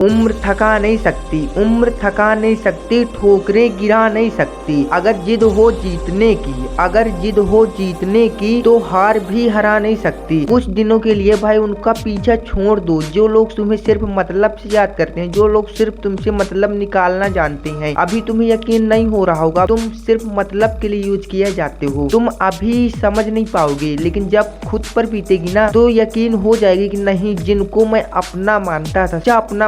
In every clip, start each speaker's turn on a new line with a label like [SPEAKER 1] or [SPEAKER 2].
[SPEAKER 1] उम्र थका नहीं सकती, उम्र थका नहीं सकती, ठोकरें गिरा नहीं सकती। अगर जिद हो जीतने की, अगर जिद हो जीतने की तो हार भी हरा नहीं सकती। कुछ दिनों के लिए भाई उनका पीछा छोड़ दो जो लोग तुम्हें सिर्फ मतलब से याद करते हैं, जो लोग सिर्फ तुमसे मतलब निकालना जानते हैं। अभी तुम्हें यकीन नहीं हो रहा होगा, तुम सिर्फ मतलब के लिए यूज किए जाते हो। तुम अभी समझ नहीं पाओगे, लेकिन जब खुद पर बीतेगी ना तो यकीन हो जाएगी कि नहीं, जिनको मैं अपना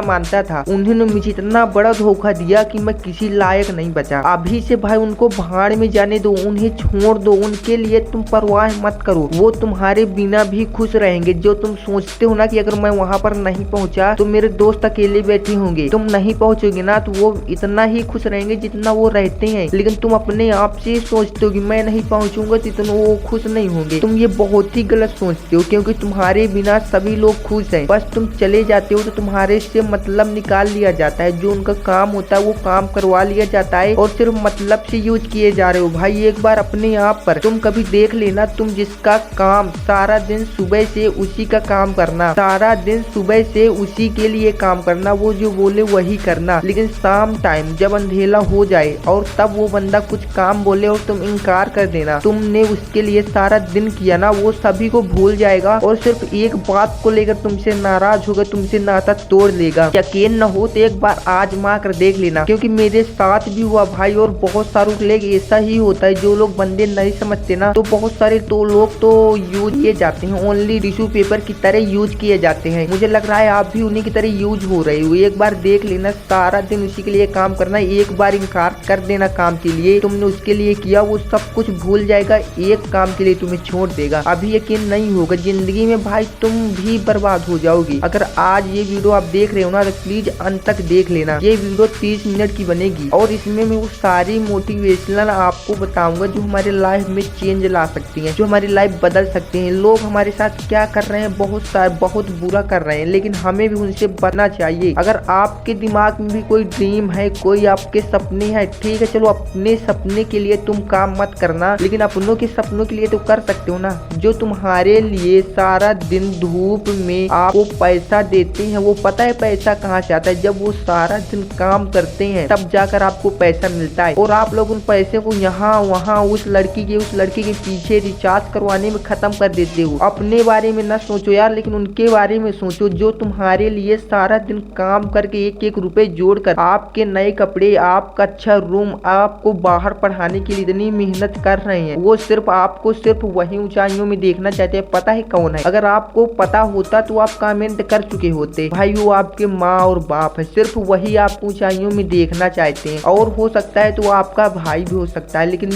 [SPEAKER 1] मानता था उन्होंने मुझे इतना बड़ा धोखा दिया कि मैं किसी लायक नहीं बचा। अभी से भाई उनको भाड़ में जाने दो, उन्हें छोड़ दो, उनके लिए तुम परवाह मत करो। वो तुम्हारे बिना भी खुश रहेंगे। जो तुम सोचते हो ना कि अगर मैं वहाँ पर नहीं पहुँचा तो मेरे दोस्त अकेले बैठे होंगे, तुम नहीं पहुँचोगे ना तो वो इतना ही खुश रहेंगे जितना वो रहते हैं। लेकिन तुम अपने आप से सोचते हो कि मैं नहीं पहुँचूंगा तो इतना वो खुश नहीं होंगे। तुम ये बहुत ही गलत सोचते हो, क्योंकि तुम्हारे बिना सभी लोग खुश हैं। बस तुम चले जाते हो तो तुम्हारे से मतलब निकाल लिया जाता है। जो उनका काम होता है वो काम करवा लिया जाता है और सिर्फ मतलब से यूज किए जा रहे हो। भाई एक बार अपने आप पर तुम कभी देख लेना, तुम जिसका काम सारा दिन सुबह से उसी का काम करना, सारा दिन सुबह से उसी के लिए काम करना, वो जो बोले वही करना। लेकिन शाम टाइम जब अंधेला हो जाए और तब वो बंदा कुछ काम बोले और तुम इनकार कर देना, तुमने उसके लिए सारा दिन किया ना, वो सभी को भूल जाएगा और सिर्फ एक बात को लेकर तुमसे नाराज होगा, तुमसे नाता तोड़ लेगा। यकीन न हो तो एक बार आजमा कर देख लेना, क्योंकि मेरे साथ भी हुआ भाई। और बहुत सारों के लिए ऐसा ही होता है, जो लोग बंदे नहीं समझते ना तो बहुत सारे तो लोग तो यूज किए जाते हैं, ओनली टिश्यू पेपर की तरह यूज किए जाते हैं। मुझे लग रहा है आप भी उन्हीं की तरह यूज हो रहे हो। एक बार देख लेना, सारा दिन उसी के लिए काम करना, एक बार इनकार कर देना काम के लिए तुमने उसके लिए किया, वो सब कुछ भूल जाएगा, एक काम के लिए तुम्हें छोड़ देगा। अभी यकीन नहीं होगा, जिंदगी में भाई तुम भी बर्बाद हो जाओगी। अगर आज ये वीडियो आप देख रहे हो ना तो प्लीज अंत तक देख लेना। ये वीडियो 30 मिनट की बनेगी और इसमें मैं वो सारी मोटिवेशनल आपको बताऊंगा जो हमारे लाइफ में चेंज ला सकती हैं, जो हमारी लाइफ बदल सकती हैं। लोग हमारे साथ क्या कर रहे हैं, बहुत बुरा कर रहे हैं, लेकिन हमें भी उनसे बचना चाहिए। अगर आपके दिमाग में भी कोई ड्रीम है, कोई आपके सपने हैं, ठीक है चलो अपने सपने के लिए तुम काम मत करना, लेकिन अपनों के सपनों के लिए तो कर सकते हो ना। जो तुम्हारे लिए सारा दिन धूप में आपको पैसा देते हैं, वो पता है पैसा कहाँ से आता है? जब वो सारा दिन काम करते हैं तब जाकर आपको पैसा मिलता है, और आप लोग उन पैसे को यहाँ वहाँ उस लड़की के पीछे रिचार्ज करवाने में खत्म कर देते हो। अपने बारे में ना सोचो यार, लेकिन उनके बारे में सोचो जो तुम्हारे लिए सारा दिन काम करके एक एक रुपए जोड़कर आपके नए कपड़े, आपका अच्छा रूम, आपको बाहर पढ़ाने के लिए इतनी मेहनत कर रहे हैं। वो सिर्फ आपको सिर्फ वही ऊंचाइयों में देखना चाहते हैं। पता है कौन है? अगर आपको पता होता तो आप कमेंट कर चुके होते। भाई वो आपके माँ और बाप है, सिर्फ वही आप ऊंचाइयों में देखना चाहते हैं। और हो सकता है तो आपका भाई भी हो सकता है, लेकिन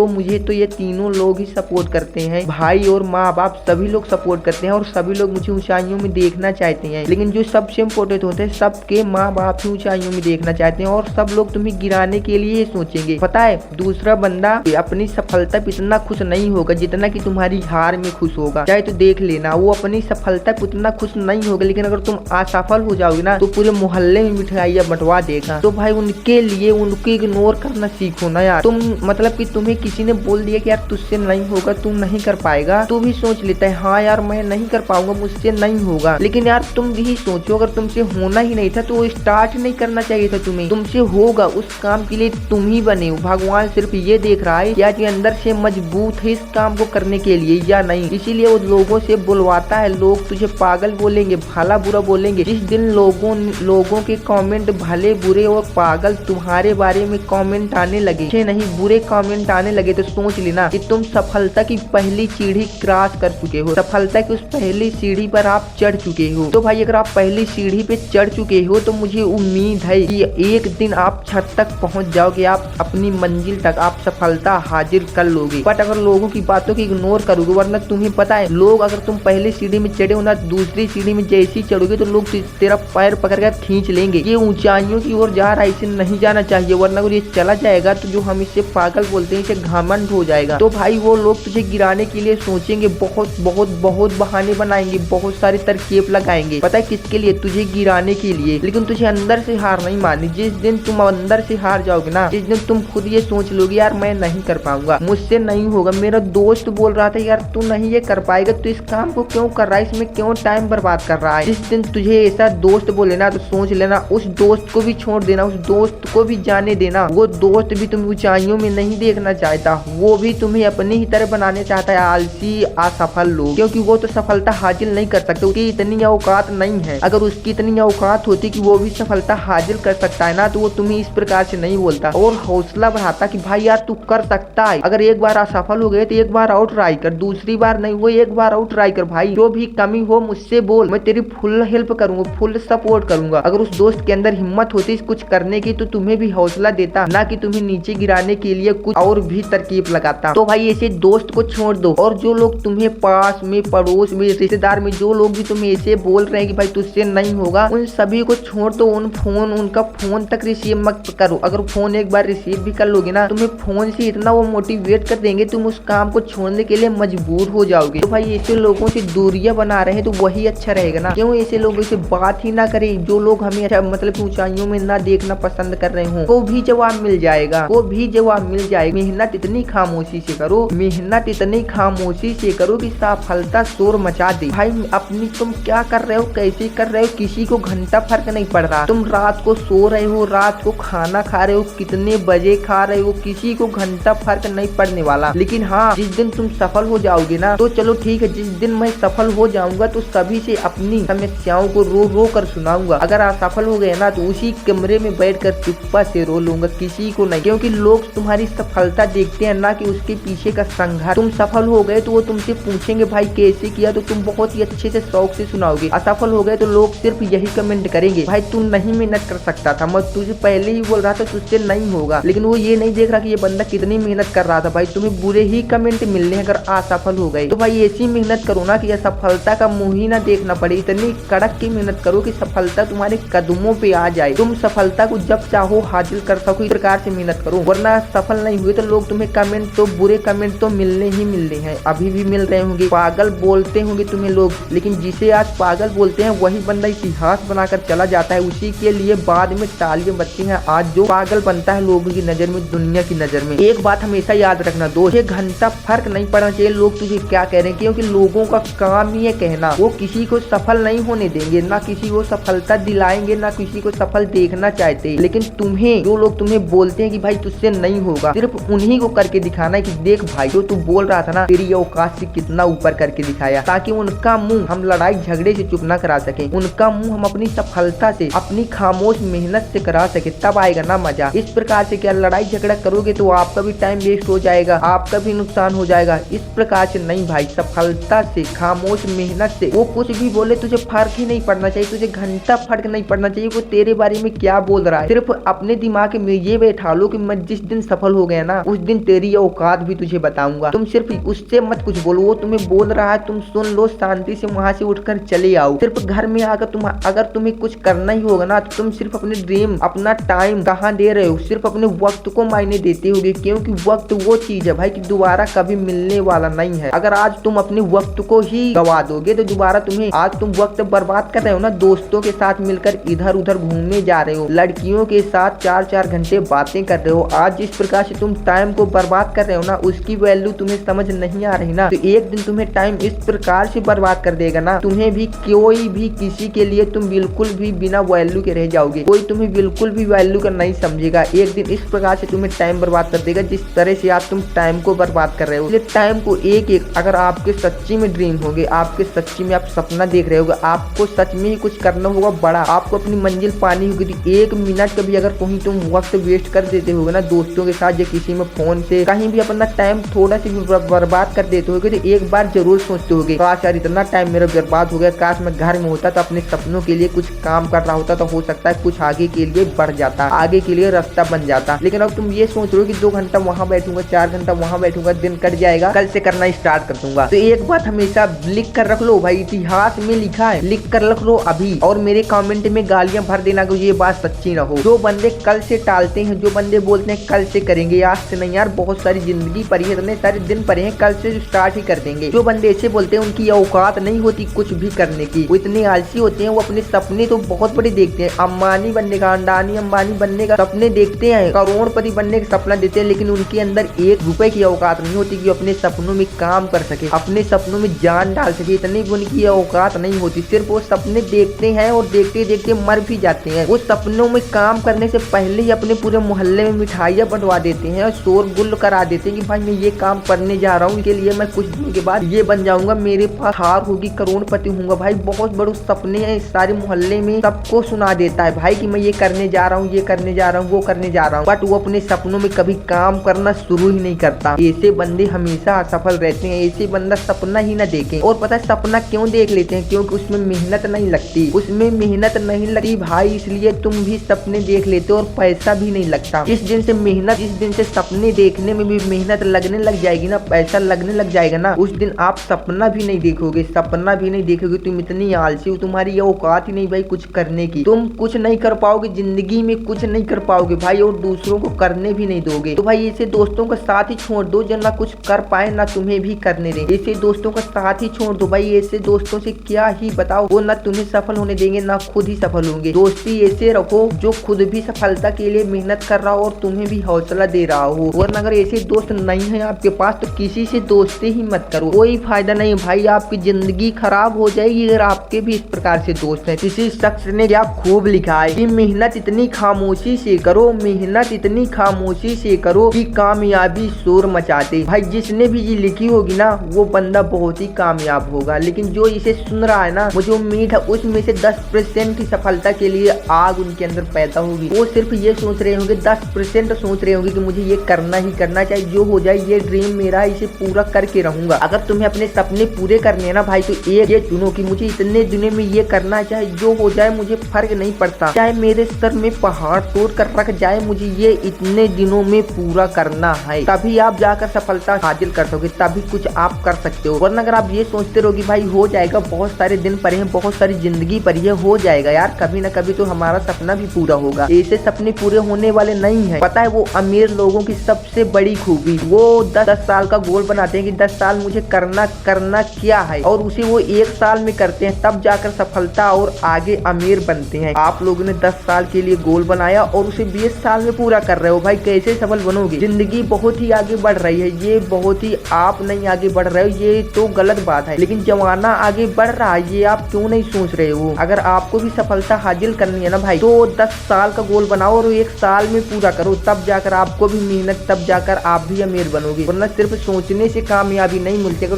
[SPEAKER 1] मुझे तो ये तीनों लोग ही सपोर्ट करते हैं। भाई और माँ बाप सभी लोग सपोर्ट करते हैं और सभी लोग मुझे ऊंचाइयों में देखना चाहते हैं। लेकिन जो सबसे इम्पोर्टेंट होते हैं, सबके माँ बाप ही ऊंचाइयों में देखना चाहते हैं और सब लोग तुम्हें गिराने के लिए सोचेंगे। पता है दूसरा बंदा अपनी सफलता पे इतना खुश नहीं होगा जितना कि तुम्हारी हार में खुश होगा। चाहे तो देख लेना, वो अपनी सफलता पे उतना खुश नहीं होगा, लेकिन अगर तुम असफल हो जाओगे ना तो पूरे मोहल्ले में मिठाइयाँ बंटवा देगा। तो भाई उनके लिए उनको इग्नोर करना सीखो ना यार। तुम मतलब कि तुम्हें किसी ने बोल दिया कि यार तुझसे नहीं होगा, तू नहीं कर पाएगा, तू भी सोच लेता है हाँ यार मैं नहीं कर पाऊंगा, मुझसे नहीं होगा। लेकिन यार तुम भी सोचो, अगर तुमसे होना ही नहीं था तो स्टार्ट नहीं करना चाहिए था तुम्हें। तुमसे होगा, उस काम के लिए तुम ही बने हो। भगवान सिर्फ ये देख रहा है या कि अंदर से मजबूत है इस काम को करने के लिए या नहीं। इसीलिए वो लोगों से बुलवाता है। लोग तुझे पागल बोलेंगे, भला बुरा बोलेंगे। जिस दिन लोगों के कमेंट भले बुरे और पागल तुम्हारे बारे में कमेंट आने लगे, नहीं बुरे कमेंट आने लगे, तो सोच लेना कि तुम सफलता की पहली सीढ़ी क्रॉस कर चुके हो। सफलता की उस पहली सीढ़ी पर आप चढ़ चुके हो। तो भाई अगर आप पहली सीढ़ी पे चढ़ चुके हो तो मुझे उम्मीद है कि एक दिन आप छत तक पहुंच जाओगे, आप अपनी मंजिल तक आप सफलता हाजिर कर लोगे। बट अगर लोगों की बातों की इग्नोर करोगे, वरना तुम्हें पता है लोग अगर तुम पहली सीढ़ी में चढ़े हो ना, दूसरी सीढ़ी में जैसी चढ़ोगे तो लोग तेरा पैर पकड़कर खींच लेंगे। ये ऊंचाइयों की ओर जा रहा है, इसे नहीं जाना चाहिए, वरना अगर ये चला जाएगा तो जो हम इसे पागल बोलते हैं इसे घमंड हो जाएगा। तो भाई वो लोग तुझे गिराने के लिए सोचेंगे, बहुत बहाने बनाएंगे, बहुत सारी तरकीब लगाएंगे। पता है किसके लिए? तुझे गिराने के लिए। लेकिन तुझे अंदर से हार नहीं माननी। जिस दिन तुम अंदर से हार जाओगे ना, जिस दिन तुम खुद ये सोच लोगे यार मैं नहीं कर पाऊंगा, मुझसे नहीं होगा, मेरा दोस्त बोल रहा था यार तू नहीं ये कर पाएगा, तू इस काम को क्यों कर रहा है, इसमें क्यों टाइम बर्बाद कर रहा है, जिस दिन तुझे ऐसा दोस्त बोले ना तो सोच लेना, उस दोस्त को भी छोड़ देना, उस दोस्त को भी जाने देना। वो दोस्त भी तुम्हें ऊंचाइयों में नहीं देखना चाहता, वो भी तुम्हें अपनी ही तरह बनाने चाहता है, आलसी असफल लोग, क्योंकि वो तो सफलता हासिल नहीं कर सकते, उसकी इतनी औकात नहीं है। अगर उसकी इतनी औकात होती कि वो भी सफलता हासिल कर सकता है ना तो वो तुम्हें इस प्रकार से नहीं बोलता और हौसला बढ़ाता कि भाई यार तू कर सकता है। अगर एक बार असफल हो गए तो एक बार और ट्राई कर, दूसरी बार नहीं वो एक बार और ट्राई कर भाई, जो भी कमी हो मुझसे बोल, मैं तेरी फुल हेल्प करूंगा, फुल सपोर्ट करूंगा। अगर उस दोस्त के अंदर हिम्मत होती कुछ करने की तो तुम्हें भी हौसला देता, ना कि तुम्हें नीचे गिराने के लिए कुछ और भी तरकीब लगाता। तो भाई ऐसे दोस्त को छोड़ दो, और जो लोग तुम्हें पास में, पड़ोस में, रिश्तेदार में जो लोग भी तुम्हें ऐसे बोल रहे हैं कि भाई तुझसे नहीं होगा, उन सभी को छोड़ दो। उनका फोन तक रिसीव मत करो। अगर फोन एक बार रिसीव भी कर लोगे ना, तुम्हें फोन से इतना वो मोटिवेट कर देंगे, तुम उस काम को छोड़ने के लिए मजबूर हो जाओगे। तो भाई ऐसे लोगों से दूरियां बना रहे हैं तो वही अच्छा रहेगा ना, क्यों ऐसे लोगों से बात ही ना करें। जो लोग हमें अच्छा मतलब ऊंचाइयों में ना देखना पसंद कर रहे हो, वो भी जवाब मिल जाएगा, वो भी जवाब मिल जाएगा। मेहनत इतनी खामोशी से करो, मेहनत इतनी खामोशी से करो कि सफलता शोर मचा दे। भाई अपनी तुम क्या कर रहे हो, कैसे कर रहे हो, किसी को घंटा फर्क नहीं पड़ रहा। तुम रात को सो रहे हो, रात को खाना खा रहे हो, कितने बजे खा रहे हो, किसी को घंटा फर्क नहीं पड़ने वाला। लेकिन हाँ, जिस दिन तुम सफल हो जाओगे ना तो चलो ठीक है, जिस दिन मैं सफल हो जाऊंगा तो सभी से अपनी समस्याओं को रो रो कर सुनाऊंगा। अगर असफल हो गए ना तो उसी कमरे में बैठकर चुप्पा से रो लूंगा, किसी को नहीं, क्योंकि लोग तुम्हारी सफलता देखते हैं ना कि उसके पीछे का संघर्ष। तुम सफल हो गए तो वो तुमसे पूछेंगे भाई कैसे किया, तो तुम बहुत ही अच्छे से शौक से सुनाओगे। असफल हो गए तो लोग सिर्फ यही कमेंट करेंगे भाई तू नहीं मेहनत कर सकता था, मैं तुझे पहले ही बोल रहा था तुझसे नहीं होगा। लेकिन वो ये नहीं देख रहा कि ये बंदा कितनी मेहनत कर रहा था। भाई तुम्हें बुरे ही कमेंट मिलने अगर असफल हो गए। तो भाई ऐसी मेहनत करो ना कि असफलता का मुंह ही ना देखना पड़े, इतनी कड़क की मेहनत करो कि सफलता तुम्हारे कदमों पे आ जाए, तुम सफलता को जब चाहो हासिल कर सको। इस प्रकार से मेहनत करो, वरना सफल नहीं हुए तो लोग तुम्हें कमेंट तो बुरे कमेंट तो मिलने ही मिलने हैं, अभी भी मिल रहे होंगे। पागल बोलते होंगे तुम्हें लोग, लेकिन जिसे आज पागल बोलते हैं वही बंदा इतिहास बनाकर चला जाता है, उसी के लिए बाद में तालियां बजती हैं। आज जो पागल बनता है लोगों की नजर में, दुनिया की नजर में, एक बात हमेशा याद रखना दोस्त, 1 घंटा फर्क नहीं पड़ना चाहिए लोग तुझे क्या कह रहे हैं, क्योंकि लोगों का काम ही है कहना। वो किसी को सफल नहीं होने देंगे, ना किसी को सफलता दिलाएंगे, ना किसी को सफल देखना चाहते। लेकिन तुम्हें जो लोग तुम्हें बोलते हैं कि भाई तुझसे नहीं होगा, सिर्फ उन्हीं को करके दिखाना है कि देख भाई जो तू बोल रहा था ना, तेरी औकात से कितना ऊपर करके दिखाया, ताकि उनका मुंह हम लड़ाई झगड़े से चुप ना करा सके, उनका मुंह हम अपनी सफलता से, अपनी खामोश मेहनत से करा सके, तब आएगा ना मजा। इस प्रकार से क्या लड़ाई झगड़ा करोगे तो आपका भी टाइम वेस्ट हो जाएगा, आपका भी नुकसान हो जाएगा। इस प्रकार से नहीं भाई, सफलता से, खामोश मेहनत से, वो कुछ भी बोले तुझे फर्क ही नहीं पड़ना चाहिए, तुझे घंटा फर्क नहीं पड़ना चाहिए वो तेरे बारे में क्या बोल रहा है। सिर्फ अपने दिमाग में ये बैठा लो कि मैं जिस दिन सफल हो गया ना उस दिन तेरी औकात भी तुझे बताऊंगा। तुम सिर्फ उससे मत कुछ बोलो, वो तुम्हें बोल रहा है तुम सुन लो, शांति से वहां से उठकर चले आओ। सिर्फ घर में आकर अगर तुम्हें कुछ करना ही होगा ना तो तुम सिर्फ अपने ड्रीम, अपना टाइम कहाँ दे रहे हो, सिर्फ अपने वक्त को मायने देते होगे, क्योंकि वक्त वो चीज है भाई कि दोबारा कभी मिलने वाला नहीं है। अगर आज तुम अपने वक्त को ही गवा दोगे तो दोबारा तुम्हें, आज तुम वक्त बर्बाद कर रहे हो ना, दोस्तों के साथ मिलकर इधर उधर घूमने जा रहे हो, लड़कियों के साथ 4-4 घंटे बातें कर रहे हो, आज जिस प्रकार से तुम टाइम को बर्बाद कर रहे हो ना उसकी वैल्यू तुम्हें समझ नहीं आ रही ना, तो एक दिन तुम्हें टाइम इस प्रकार से बर्बाद कर देगा ना, तुम्हें भी कोई भी किसी के लिए तुम बिल्कुल भी बिना वैल्यू के रह जाओगे, कोई तुम्हें बिल्कुल भी वैल्यू का नहीं समझेगा। एक दिन इस प्रकार से तुम्हें टाइम बर्बाद कर देगा जिस तरह से आज तुम टाइम को बर्बाद कर रहे हो। इसलिए टाइम को एक एक, अगर आपके सच्ची में ड्रीम होंगे, आपके सच्ची में आप सपना देख रहे होगे, आपको सच में ही कुछ करना होगा बड़ा, आपको अपनी मंजिल पानी होगी, तो 1 मिनट का भी अगर कहीं तुम वक्त वेस्ट कर देते होगे ना दोस्तों के साथ या किसी में फोन से कहीं भी अपना टाइम थोड़ा सा भी बर्बाद कर देते होगे, तो एक बार जरूर सोचते होगे काश यार इतना टाइम मेरा बर्बाद हो गया, काश मैं घर में होता तो अपने सपनों के लिए कुछ काम कर रहा होता तो हो सकता है कुछ आगे के लिए बढ़ जाता, आगे के लिए रास्ता बन जाता। लेकिन अब तुम ये सोच रहे हो कि 2 घंटा वहां बैठूंगा, 4 घंटा वहां बैठूंगा, दिन कट जाएगा, कल से करना स्टार्ट कर दूंगा। तो एक बात हमेशा लिख कर रख लो भाई, इतिहास में लिखा है, लिख कर रख लो अभी, और मेरे कमेंट में गालियां भर देना कि ये बात सच्ची ना हो। जो बंदे कल से टालते हैं, जो बंदे बोलते हैं कल से करेंगे, आज से नहीं यार, बहुत सारी जिंदगी पड़ी है, इतने सारे दिन पड़े हैं, कल से स्टार्ट ही कर देंगे। जो बंदे ऐसे बोलते हैं उनकी औकात नहीं होती कुछ भी करने की, वो इतने आलसी होते हैं, वो अपने सपने तो बहुत बड़े देखते हैं, अंबानी बनने का, अडानी अंबानी बनने का सपने देखते हैं, करोड़पति बनने का सपना देते हैं, लेकिन उनके अंदर 1 रुपए की औकात नहीं होती कि अपने सपनों में काम कर सके, अपने सपनों में जान डाल सके, इतनी उनकी औकात नहीं होती। सिर्फ वो सपने देखते हैं, हैं और देखते देखते मर भी जाते हैं। वो सपनों में काम करने से पहले ही अपने पूरे मोहल्ले में मिठाइयाँ बंटवा देते हैं और शोरगुल करा देते हैं कि भाई मैं ये काम करने जा रहा हूँ, इसके लिए मैं कुछ दिन के बाद ये बन जाऊंगा, मेरे पास थार होगी, करोड़पति होऊंगा। भाई बहुत बड़े सपने हैं, सारे मोहल्ले में सबको सुना देता है भाई कि मैं ये करने जा रहा हूँ, ये करने जा रहा हूँ, वो करने जा रहा हूँ, बट वो अपने सपनों में कभी काम करना शुरू ही नहीं करता। ऐसे बंदे हमेशा असफल रहते हैं। ऐसे बंदा सपना ही ना देखे। और पता है सपना क्यों देख लेते हैं? क्योंकि उसमें मेहनत नहीं लगती, उसमें मेहनत नहीं लगती भाई, इसलिए तुम भी सपने देख लेते हो और पैसा भी नहीं लगता। जिस दिन से सपने देखने में भी मेहनत लगने लग जाएगी ना, पैसा लगने लग जाएगा ना, उस दिन आप सपना भी नहीं देखोगे, सपना भी नहीं देखोगे। तुम इतनी आलसी हो, तुम्हारी ये औकात ही नहीं भाई कुछ करने की, तुम कुछ नहीं कर पाओगे जिंदगी में, कुछ नहीं कर पाओगे भाई, और दूसरों को करने भी नहीं दोगे। तो भाई ऐसे दोस्तों का साथ ही छोड़ दो जो ना कुछ कर पाए ना तुम्हें भी करने दे। ऐसे दोस्तों का साथ ही छोड़ दो भाई, ऐसे दोस्तों से क्या ही बताओ, वो ना तुम्हें सफल होने देंगे ना खुद ही सफल होंगे। दोस्ती ऐसे रखो जो खुद भी सफलता के लिए मेहनत कर रहा हो और तुम्हें भी हौसला दे रहा हो। और अगर ऐसे दोस्त नहीं है आपके पास तो किसी से दोस्ती ही मत करो, कोई फायदा नहीं भाई, आपकी जिंदगी खराब हो जाएगी अगर आपके भी इस प्रकार से दोस्त हैं। किसी शख्स ने क्या खूब लिखा है कि मेहनत इतनी खामोशी से करो, मेहनत इतनी खामोशी से करो कि कामयाबी शोर मचा दे। भाई जिसने भी ये लिखी होगी ना वो बंदा बहुत ही कामयाब होगा, लेकिन जो इसे सुन रहा है ना, मुझे उम्मीद है उसमें से 10% की सफलता के लिए आग उनके अंदर पैदा होगी। वो सिर्फ ये सोच रहे होंगे, 10% सोच रहे होंगे कि मुझे ये करना ही करना, चाहे जो हो जाए, ये ड्रीम मेरा है, इसे पूरा करके रहूंगा। अगर तुम्हें अपने सपने पूरे करने हैं ना भाई तो एक ये चुनो कि मुझे इतने दिनों में ये करना है, चाहे जो हो जाए मुझे फर्क नहीं पड़ता, चाहे मेरे सर में पहाड़ तोड़ कर रख जाए, मुझे ये इतने दिनों में पूरा करना है। तभी आप जाकर सफलता हासिल कर सकोगे, तभी कुछ आप कर सकते हो। वरना अगर आप ये सोचते रहोगे भाई हो जाएगा, बहुत सारे दिन पड़े हैं, बहुत सारी जिंदगी पड़ी है, हो जाएगा यार, कभी ना कभी तो हमारा सपना भी पूरा होगा, ऐसे सपने पूरे होने वाले नहीं है। पता है वो अमीर लोगों की सबसे बड़ी खूबी, वो 10 साल का गोल बनाते हैं कि 10 साल मुझे करना क्या है, और उसे वो 1 साल में करते हैं, तब जाकर सफलता और आगे अमीर बनते हैं। आप लोगों ने 10 साल के लिए गोल बनाया और उसे 20 साल में पूरा कर रहे हो, भाई कैसे सफल बनोगे? जिंदगी बहुत ही आगे बढ़ रही है, ये बहुत ही आप नहीं आगे बढ़ रहे हो, ये तो गलत बात है, लेकिन जमाना आगे बढ़ रहा है, ये आप क्यों नहीं सोच रहे हो? अगर आपको भी सफलता हासिल करनी है ना भाई तो 10 साल का गोल बनाओ और 1 साल में पूरा करो, तब जाकर आपको भी मेहनत, तब जाकर आप भी अमीर बनोगे। वरना सिर्फ सोचने से कामयाबी नहीं मिलती। अगर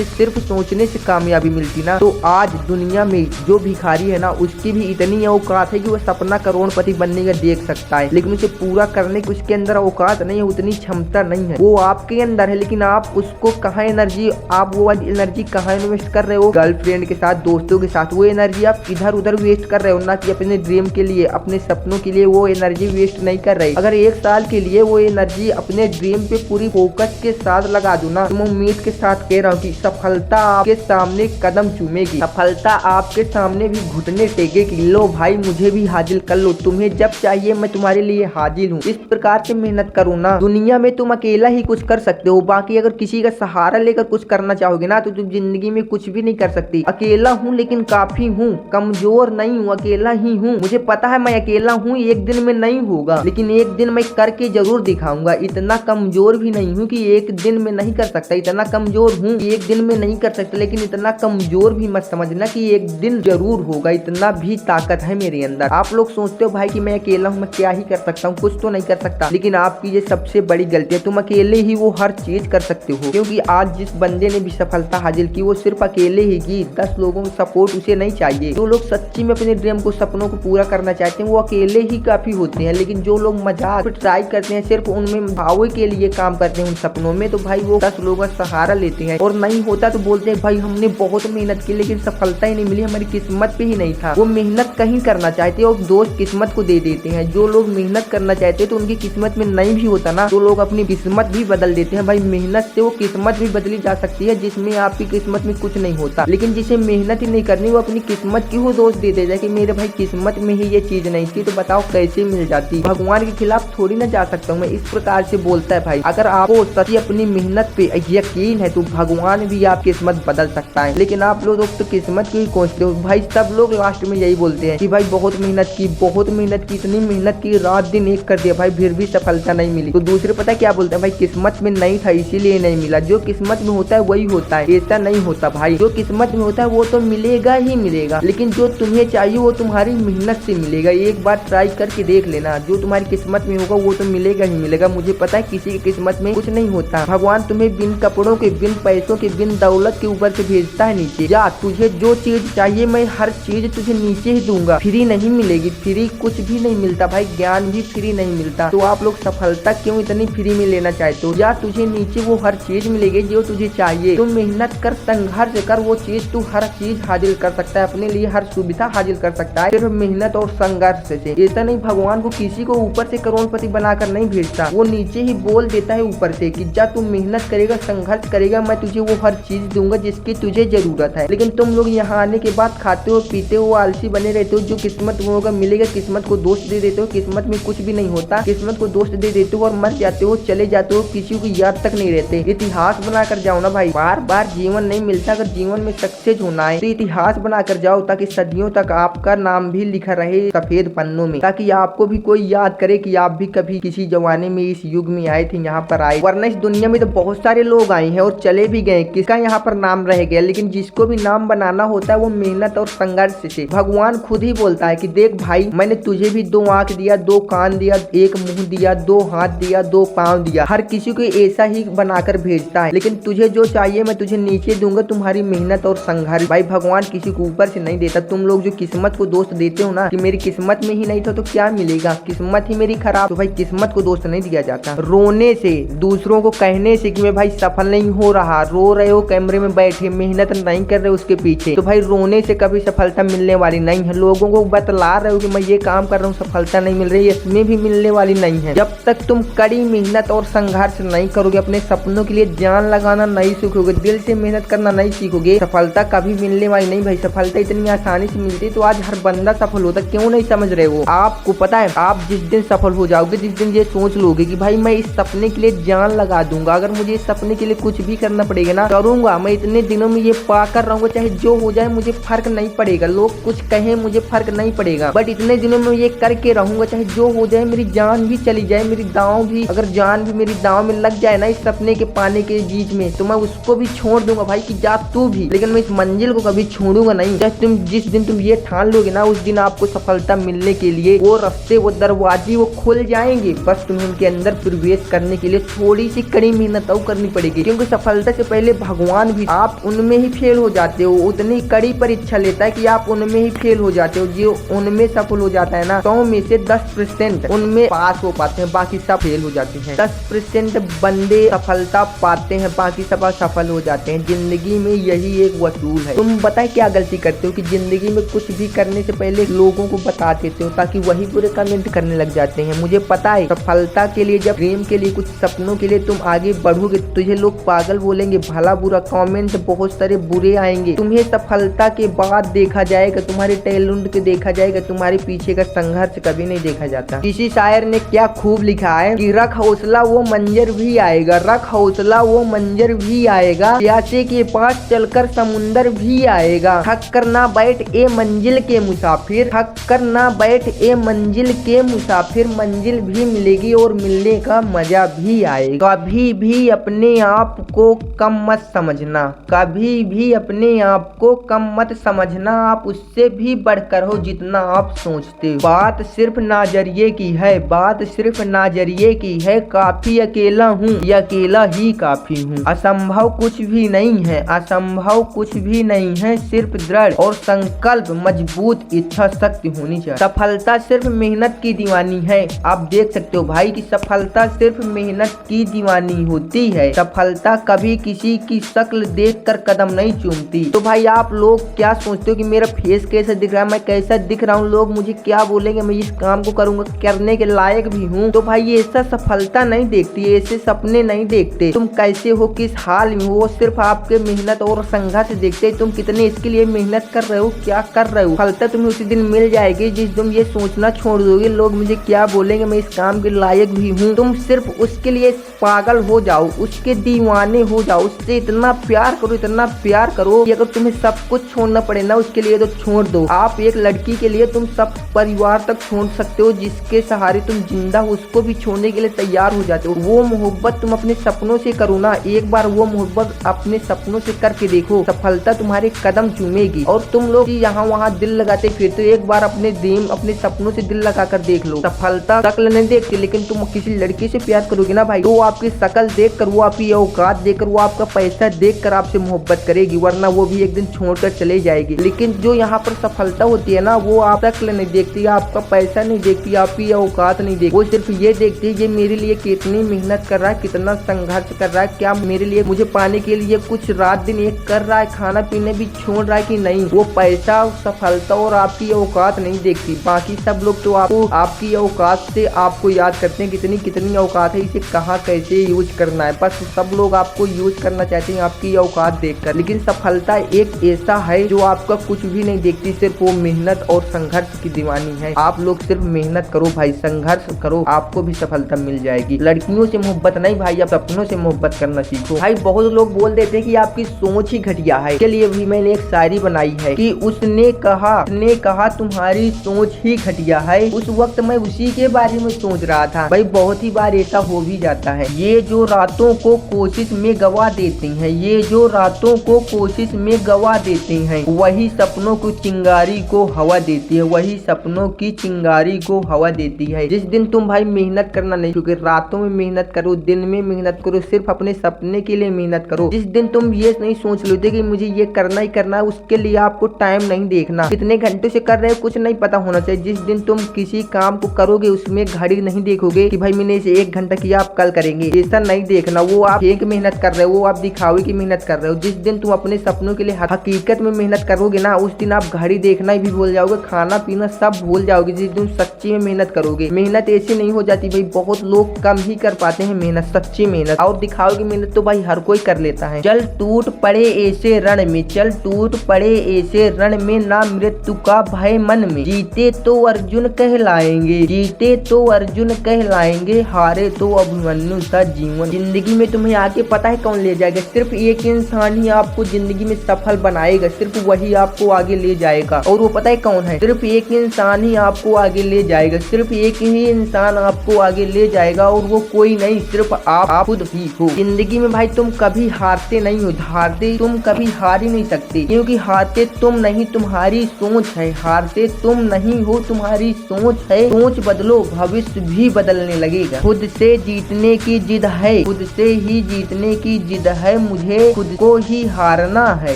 [SPEAKER 1] सिर्फ सोचने से कामयाबी मिलती ना तो आज दुनिया में जो भिखारी है ना उसकी भी इतनी औकात है कि वो सपना करोड़पति बनने का देख सकता है, लेकिन उसे पूरा करने की उसके अंदर औकात नहीं है, उतनी क्षमता नहीं है। वो आपके अंदर है लेकिन आप उसको कहाँ एनर्जी, आप वो एनर्जी कहाँ इन्वेस्ट कर रहे हो? गर्लफ्रेंड के साथ, दोस्तों के साथ, वो एनर्जी आप इधर उधर वेस्ट कर रहे हो, ना कि अपने ड्रीम के लिए, अपने सपनों के लिए वो एनर्जी वेस्ट नहीं कर रहे। अगर 1 साल के लिए वो एनर्जी अपने ड्रीम पे पूरी फोकस के साथ लगा दो ना, तो मैं उम्मीद के साथ कह रहा हूँ कि सफलता आपके सामने कदम चूमेगी, सफलता आपके सामने भी घुटने टेकेगी। लो भाई मुझे भी हाजिर कर लो, तुम्हें जब चाहिए मैं तुम्हारे लिए हाजिर हूँ। इस प्रकार से मेहनत करो ना, दुनिया में तुम अकेला ही कुछ कर सकते हो, बाकी अगर किसी का सहारा लेकर कुछ करना चाहोगे ना तो तुम जिंदगी में कुछ भी नहीं कर सकती। अकेला हूँ लेकिन काफी हूँ, कमजोर नहीं हूँ, अकेला ही हूँ। मुझे पता है मैं अकेला हूँ, एक दिन में नहीं होगा, लेकिन एक दिन मैं करके जरूर दिखाऊंगा। इतना कमजोर भी नहीं हूँ कि एक दिन में नहीं कर सकता, इतना कमजोर हूँ कि एक दिन में नहीं कर सकता, लेकिन इतना कमजोर भी मत समझना कि एक दिन जरूर होगा, इतना भी ताकत है मेरे अंदर। आप लोग सोचते हो भाई कि मैं अकेला हूँ, मैं क्या ही कर सकता हूँ, कुछ तो नहीं कर सकता, लेकिन आपकी ये सबसे बड़ी गलती है। तुम अकेले ही वो हर चीज कर सकते हो, क्योंकि आज जिस बंदे ने भी सफलता हासिल की वो सिर्फ अकेले ही की, 10 लोगों का सपोर्ट उसे नहीं चाहिए। जो लोग सच्ची में अपने ड्रीम को, सपनों को पूरा करना चाहते हैं वो अकेले ही काफी होते हैं, लेकिन जो लोग मजाक ट्राई करते हैं, सिर्फ उनमें भावों के लिए काम करते हैं उन सपनों में, तो भाई वो 10 लोगों का सहारा लेते हैं, और नहीं होता तो बोलते हैं भाई हमने बहुत मेहनत की लेकिन सफलता ही नहीं मिली, हमारी किस्मत पे ही नहीं था। वो मेहनत कहीं करना चाहते हैं और दोस्त किस्मत को दे देते हैं। जो लोग मेहनत करना चाहते हैं तो उनकी किस्मत में नहीं भी होता ना, तो लोग अपनी किस्मत भी बदल देते हैं। भाई मेहनत से वो किस्मत भी बदली जा सकती है जिसमें आपकी किस्मत में कुछ नहीं होता, लेकिन जिसे मेहनत ही नहीं करनी वो अपनी किस्मत की वो दोस्त दे देता है कि मेरे भाई किस्मत में ही ये चीज नहीं थी, तो बताओ कैसे मिल जाती। भगवान के खिलाफ थोड़ी ना जा सकता हूँ मैं, इस प्रकार से बोलता है भाई। अगर आपको सच्ची अपनी मेहनत पे यकीन है तो भगवान भी आपकी किस्मत बदल सकता है, लेकिन आप लोग तो किस्मत की कोसते हो भाई। सब लोग लास्ट में यही बोलते हैं कि भाई बहुत मेहनत की, बहुत मेहनत की, इतनी मेहनत की, रात दिन एक कर दिया भाई, फिर भी सफलता नहीं मिली। तो दूसरे पता क्या बोलते हैं, भाई किस्मत में नहीं था इसीलिए नहीं मिला। जो किस्मत में होता है वही होता है, ऐसा नहीं होता भाई। जो किस्मत में होता है वो तो मिलेगा ही मिलेगा, लेकिन लेकिन जो तुम्हें चाहिए वो तुम्हारी मेहनत से मिलेगा। एक बार ट्राई करके देख लेना, जो तुम्हारी किस्मत में होगा वो तो मिलेगा ही मिलेगा। मुझे पता है किसी की किस्मत में कुछ नहीं होता, भगवान तुम्हें बिन कपड़ों के, बिन पैसों के, बिन दौलत के ऊपर से भेजता है नीचे। जा, तुझे जो चीज चाहिए मैं हर चीज तुझे नीचे ही दूंगा, फ्री नहीं मिलेगी। फ्री कुछ भी नहीं मिलता भाई, ज्ञान भी फ्री नहीं मिलता। तो आप लोग सफलता क्यों इतनी फ्री में लेना चाहते हो? या तुझे नीचे वो हर चीज मिलेगी जो तुझे चाहिए। तुम मेहनत कर, संघर्ष कर, वो चीज तू हर चीज हासिल कर सकता है, अपने लिए हर सुविधा हासिल कर सकता है सिर्फ मेहनत और संघर्ष से। ऐसा नहीं, भगवान को किसी को ऊपर से करोड़पति बनाकर नहीं भेजता, वो नीचे ही बोल देता है ऊपर से कि जा तू मेहनत करेगा, संघर्ष करेगा, मैं तुझे वो हर चीज दूंगा जिसकी तुझे जरूरत है। लेकिन तुम लोग यहाँ आने के बाद खाते हो, पीते हो, आलसी बने रहते हो। जो किस्मत में होगा मिलेगा, किस्मत को दोष दे देते हो। किस्मत में कुछ भी नहीं होता, किस्मत को दोष दे देते हो और मर जाते हो, चले जाते हो, किसी को याद तक नहीं रहते। इतिहास बनाकर जाओ ना भाई, बार बार जीवन नहीं मिलता। अगर जीवन में सक्सेस होना है तो इतिहास बनाकर जाओ, ताकि सदियों तक आपका नाम भी लिखा रहे सफेद पन्नों में, ताकि आपको भी कोई याद करे कि आप भी कभी किसी जमाने में इस युग में आए थे, यहाँ पर आए। वरना इस दुनिया में तो बहुत सारे लोग आए हैं और चले भी गए, किसका यहाँ पर नाम रह गया। लेकिन जिसको भी नाम बनाना होता है वो मेहनत और संघर्ष से। भगवान खुद ही बोलता है कि देख भाई, मैंने तुझे भी 2 आंख दिया, 2 कान दिया, 1 मुंह दिया, 2 हाथ दिया, 2 पाँव दिया। हर किसी को ऐसा ही बनाकर भेजता है, लेकिन तुझे जो चाहिए मैं तुझे नीचे दूंगा, तुम्हारी मेहनत और संघर्ष। भाई भगवान किसी को ऊपर से नहीं देता। तुम लोग जो किस्मत को दोस्त देते हो ना कि मेरी किस्मत में ही नहीं था तो क्या मिलेगा, किस्मत ही मेरी खराब, तो भाई किस्मत को दोस्त नहीं दिया जाता। रोने से, दूसरों को कहने से कि मैं भाई सफल नहीं हो रहा, रो रहे हो कैमरे में बैठे, मेहनत नहीं कर रहे उसके पीछे, तो भाई रोने से कभी सफलता मिलने वाली नहीं है। लोगों को बतला रहे हो कि मैं ये काम कर रहा हूँ, सफलता नहीं मिल रही, इसमें भी मिलने वाली नहीं है। जब तक तुम कड़ी मेहनत और संघर्ष नहीं करोगे, अपने सपनों के लिए जान लगाना नहीं सीखोगे, दिल से मेहनत करना नहीं सीखोगे, सफलता कभी मिलने वाली नहीं भाई। सफलता इतनी आसानी से मिलती तो आज हर बंदा सफल होता, क्यों नहीं समझ रहे हो? आपको पता है, आप जिस दिन सफल हो जाओगे, जिस दिन ये सोच लोगे कि भाई मैं इस सपने के लिए जान लगा दूंगा, अगर मुझे इस सपने के लिए कुछ भी करना पड़ेगा ना करूंगा, मैं इतने दिनों में ये पाकर रहूंगा, चाहे जो हो जाए मुझे फर्क नहीं पड़ेगा, लोग कुछ कहें मुझे फर्क नहीं पड़ेगा, बट इतने दिनों में ये करके रहूंगा, चाहे जो हो जाए, मेरी जान भी चली जाए, मेरी दांव भी, अगर जान भी मेरी दांव में लग जाए ना इस सपने के पाने के बीच में, तो मैं उसको भी छोड़ दूंगा भाई कि जा तू भी, लेकिन मैं इस मंजिल को कभी छोड़ूंगा नहीं। जिस दिन तुम ये ठान लोगे ना, उस दिन आपको सफलता मिलने के लिए वो रास्ते, वो दरवाजे वो खुल जाएंगे। बस तुम्हें उनके अंदर प्रवेश करने के लिए थोड़ी सी कड़ी मेहनत और करनी पड़ेगी, क्योंकि सफलता से पहले भगवान भी आप उनमें ही फेल हो जाते हो। उतनी कड़ी परीक्षा लेता है कि आप उनमें ही फेल हो जाते हो। जो उनमें सफल हो जाता है ना, 100 में से 10% उनमें पास हो पाते हैं, बाकी सब फेल हो जाते हैं। 10% बंदे सफलता पाते हैं, बाकी सब असफल हो जाते हैं। जिंदगी में यही एक वसूल है। तुम बताए क्या गलती करते हो कि जिंदगी में कुछ भी करने से पहले लोगों को बता देते हो, ताकि वही पूरे कमेंट करने लग जाते हैं। मुझे पता है सफलता के लिए, जब ड्रीम के लिए, कुछ सपनों के लिए तुम आगे बढ़ोगे, तुझे लोग पागल बोलेंगे, भला बुरा कमेंट बहुत सारे बुरे आएंगे। तुम्हें सफलता के बाद देखा जाएगा, तुम्हारे टैलेंट के देखा जाएगा, तुम्हारे पीछे का संघर्ष कभी नहीं देखा जाता। किसी शायर ने क्या खूब लिखा है कि रख हौसला वो मंजर भी आएगा, रख हौसला वो मंजर भी आएगा, प्यासे के पास चलकर समुंदर भी आएगा। थक कर ना बैठ ए मंजिल के मुसाफिर, थक कर ना बैठ ए मंजिल के मुसाफिर, मंजिल भी मिलेगी और मिलने का मजा भी आएगा। कभी भी अपने आप को कम मत समझना, कभी भी अपने आप को कम मत समझना, आप उससे भी बढ़कर हो जितना आप सोचते हो। बात सिर्फ नजरिए की है, बात सिर्फ नजरिए की है, काफी अकेला हूँ, ये अकेला ही काफी हूँ। असंभव कुछ भी नहीं है, असंभव कुछ भी नहीं है, सिर्फ दृढ़ और संकल्प, मजबूत इच्छा शक्ति होनी चाहिए। सफलता सिर्फ मेहनत की दीवानी है। आप देख सकते हो भाई कि सफलता सिर्फ मेहनत की दीवानी होती है। सफलता कभी किसी की शक्ल देखकर कदम नहीं चूमती। तो भाई आप लोग क्या सोचते हो कि मेरा फेस कैसा दिख रहा है, मैं कैसा दिख रहा हूँ, लोग मुझे क्या बोलेंगे, मैं इस काम को करूंगा, करने के लायक भी हूँ, तो भाई ऐसा सफलता नहीं देखती, ऐसे सपने नहीं देखते। तुम कैसे हो, किस हाल में हो, वो सिर्फ आपके मेहनत और संघर्ष देखते। तुम कितने इसके लिए मेहनत कर रहे हो, क्या कर रहे हो। सफलता तुम्हें उसी दिन मिल जाएगी जिस तुम ये सोचना छोड़ दोगे लोग मुझे क्या बोलेंगे, मैं इस काम के लायक भी हूँ। तुम सिर्फ उसके लिए पागल हो जाओ, उसके दीवाने हो जाओ, उससे इतना प्यार करो, इतना प्यार करो कि अगर तुम्हें सब कुछ छोड़ना पड़े ना उसके लिए तो छोड़ दो। आप एक लड़की के लिए तुम सब परिवार तक छोड़ सकते हो, जिसके सहारे तुम जिंदा हो उसको भी छोड़ने के लिए तैयार हो जाते हो। वो मोहब्बत तुम अपने सपनों से करो ना, एक बार वो मोहब्बत अपने सपनों से करके देखो, सफलता तुम्हारे कदम चूमेगी और तुम तुम लोग यहाँ वहाँ दिल लगाते फिरते, एक बार अपने ड्रीम अपने सपनों से दिल लगा कर देख लो। सफलता शक्ल नहीं देखती, लेकिन तुम किसी लड़की से प्यार करोगे ना भाई, तो वो आपकी शक्ल देख कर, वो आपकी औकात देखकर, वो आपका पैसा देख कर आपसे मोहब्बत करेगी, वरना वो भी एक दिन छोड़कर चले जाएगी। लेकिन जो यहाँ पर सफलता होती है ना, वो आप शक्ल नहीं देखती, आपका पैसा नहीं देखती, आपकी औकात नहीं देखती, वो सिर्फ ये देखती है ये मेरे लिए कितनी मेहनत कर रहा है, कितना संघर्ष कर रहा है, क्या मेरे लिए मुझे पाने के लिए कुछ रात दिन एक कर रहा है, खाना पीने भी छोड़ रहा है कि नहीं। वो पैसा, सफलता और आपकी औकात नहीं देखती। बाकी सब लोग तो आपको आपकी औकात से आपको याद करते हैं, कितनी कितनी औकात है, इसे कहाँ कैसे यूज करना है। बस सब लोग आपको यूज करना चाहते हैं आपकी औकात देखकर। लेकिन सफलता एक ऐसा है जो आपका कुछ भी नहीं देखती, सिर्फ वो मेहनत और संघर्ष की दीवानी है। आप लोग सिर्फ मेहनत करो भाई, संघर्ष करो, आपको भी सफलता मिल जाएगी। लड़कियों से मोहब्बत नहीं भाई, आप सपनों से मोहब्बत करना सीखो भाई। बहुत लोग बोल देते हैं कि आपकी सोच ही घटिया है। इसके लिए भी मैंने एक शायरी बनाई है कि उसने कहा तुम्हारी सोच ही घटिया है। उस वक्त मैं उसी के बारे में सोच रहा था भाई। बहुत ही बार ऐसा हो भी जाता है। ये जो रातों को कोशिश में गवा देते हैं, ये जो रातों को कोशिश में गवा देते हैं, वही सपनों को चिंगारी को हवा देती है, वही सपनों की चिंगारी को हवा देती है। जिस दिन तुम भाई मेहनत करना नहीं, क्योंकि रातों में मेहनत करो, दिन में मेहनत करो, सिर्फ अपने सपने के लिए मेहनत करो। जिस दिन तुम ये नहीं सोच लेते कि मुझे ये करना ही करना है, उसके लिए आपको टाइम नहीं देखना, कितने घंटे से कर रहे हो कुछ नहीं पता होना चाहिए। जिस दिन तुम किसी काम को करोगे उसमें घड़ी नहीं देखोगे कि भाई मैंने इसे 1 घंटा किया आप कल करेंगे, ऐसा नहीं देखना। वो आप एक मेहनत कर रहे हो, वो आप दिखावे की मेहनत कर रहे हो। जिस दिन तुम अपने सपनों के लिए हकीकत में मेहनत करोगे ना, उस दिन आप घड़ी देखना भी भूल जाओगे, खाना पीना सब भूल जाओगे। जिस दिन सच्ची में मेहनत करोगे, मेहनत ऐसी नहीं हो जाती भाई, बहुत लोग कम ही कर पाते हैं मेहनत, सच्ची मेहनत। और दिखावे की मेहनत तो भाई हर कोई कर लेता है। चल टूट पड़े ऐसे रण में, चल टूट पड़े ऐसे रण में, ना मृत्यु का भय मन में, जीते तो अर्जुन कहलाएंगे, जीते तो अर्जुन कहलाएंगे, हारे तो अभिमन्यु सा जीवन। जिंदगी में तुम्हें आगे पता है कौन ले जाएगा? सिर्फ एक इंसान ही आपको जिंदगी में सफल बनाएगा, सिर्फ वही आपको आगे ले जाएगा। और वो पता है कौन है? सिर्फ एक इंसान ही आपको आगे ले जाएगा, सिर्फ एक ही इंसान आपको आगे ले जाएगा, और वो कोई नहीं, सिर्फ आप खुद ही हो। जिंदगी में भाई तुम कभी हारते नहीं हो, हारते तुम कभी हार ही नहीं सकते, क्योंकि हारते तुम नहीं, तुम्हारी सोच है। हारते तुम नहीं हो, तुम्हारी सोच है। सोच बदलो, भविष्य भी बदलने लगेगा। खुद से जीतने की जिद है, खुद से ही जीतने की जिद है, मुझे खुद को ही हारना है।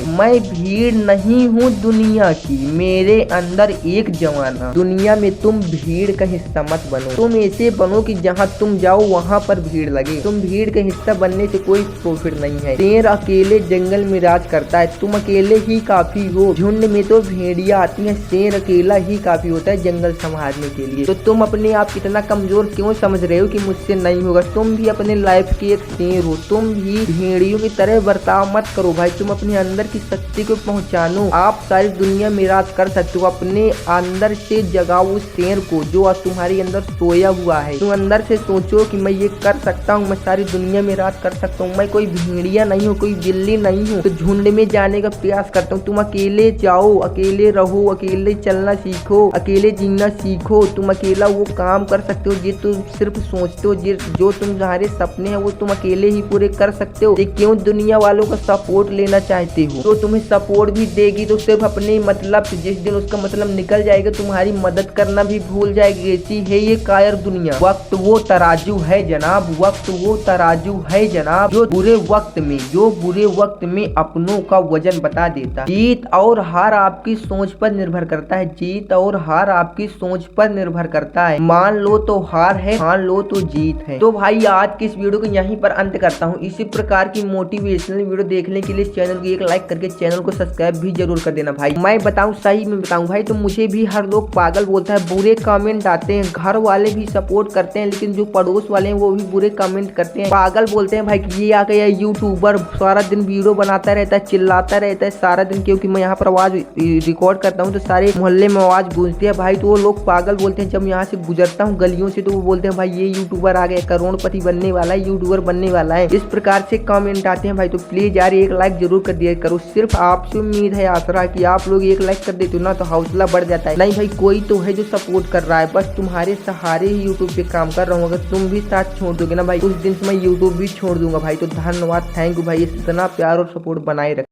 [SPEAKER 1] मैं भीड़ नहीं हूँ दुनिया की, मेरे अंदर एक जमाना। दुनिया में तुम भीड़ का हिस्सा मत बनो, तुम ऐसे बनो कि जहाँ तुम जाओ वहाँ पर भीड़ लगे। तुम भीड़ का हिस्सा बनने से कोई प्रॉफिट नहीं है। शेर अकेले जंगल में राज करता है, तुम अकेले ही काफी हो। झुंड में तो भेड़िया आती है, शेर अकेला ही काफी होता है जंगल संभालने के लिए। तो तुम अपने आप कितना कमजोर क्यों समझ रहे हो कि मुझसे नहीं होगा? तुम भी अपने लाइफ के एक शेर हो, तुम भी भेड़ियों की तरह बर्ताव मत करो भाई। तुम अपने अंदर की शक्ति को पहुंचानो, आप सारी दुनिया में राज कर सकते हो। अपने अंदर से जगाओ उस शेर को जो आज तुम्हारे अंदर सोया हुआ है। तुम अंदर से सोचो कि मैं ये कर सकता हूँ, मैं सारी दुनिया में राज कर सकता हूँ, मैं कोई भेड़िया नहीं हूँ, कोई बिल्ली नहीं हूँ। तो झुंड में जाने का प्रयास करता हूँ। तुम अकेले जाओ, अकेले रहो, अकेले चलना सीखो, अकेले जीना सीखो। तुम अकेला वो काम कर सकते हो जो तुम सिर्फ सोचते हो, जो तुम्हारे सपने हैं वो तुम अकेले ही पूरे कर सकते हो। क्यों दुनिया वालों का सपोर्ट लेना चाहते हो? तो तुम्हें सपोर्ट भी देगी तो सिर्फ अपने मतलब से। जिस दिन उसका मतलब निकल जाएगा तुम्हारी मदद करना भी भूल जाएगी। ऐसी है ये कायर दुनिया। वक्त वो तराजू है जनाब, वक्त वो तराजू है जनाब, जो बुरे वक्त में अपनों का वजन बता देता। जीत और हार आपकी सोच पर निर्भर करता है, जीत और हार आपकी सोच पर निर्भर करता है। मान लो तो हार है, मान लो तो जीत है। तो भाई आज की इस वीडियो को यहीं पर अंत करता हूँ। इसी प्रकार की मोटिवेशनल वीडियो देखने के लिए चैनल को एक लाइक करके चैनल को सब्सक्राइब भी जरूर कर देना भाई। मैं बताऊँ, सही में बताऊँ भाई, तो मुझे भी हर लोग पागल बोलता है, बुरे कमेंट आते हैं। घर वाले भी सपोर्ट करते हैं, लेकिन जो पड़ोस वाले हैं वो भी बुरे कमेंट करते हैं, पागल बोलते हैं भाई ये आ गया यूट्यूबर, सारा दिन वीडियो बनाता रहता है, चिल्लाता रहता है सारा दिन। क्योंकि मैं यहाँ पर आवाज रिकॉर्ड करता हूँ तो सारे मोहल्ले में आवाज गूंजती है भाई। तो वो लोग पागल बोलते हैं। जब यहाँ से गुजरता हूँ गलियों से तो वो बोलते हैं भाई ये यूट्यूबर आ गया, करोड़पति बनने वाला है, यूट्यूबर बनने वाला है। इस प्रकार से कमेंट आते हैं भाई। तो प्लीज यार एक लाइक जरूर कर दिया करो। सिर्फ आपसे उम्मीद है, आसरा कि आप लोग एक लाइक कर देते हो ना तो हौसला बढ़ जाता है। नहीं भाई कोई तो है जो सपोर्ट कर रहा है, बस तुम्हारे सहारे ही यूट्यूब पे काम कर रहा हूँ। अगर तुम भी साथ छोड़ दोगे ना भाई, उस दिन से मैं यूट्यूब भी छोड़ दूंगा भाई। तो धन्यवाद, थैंक यू भाई, इतना प्यार और सपोर्ट बनाए रख।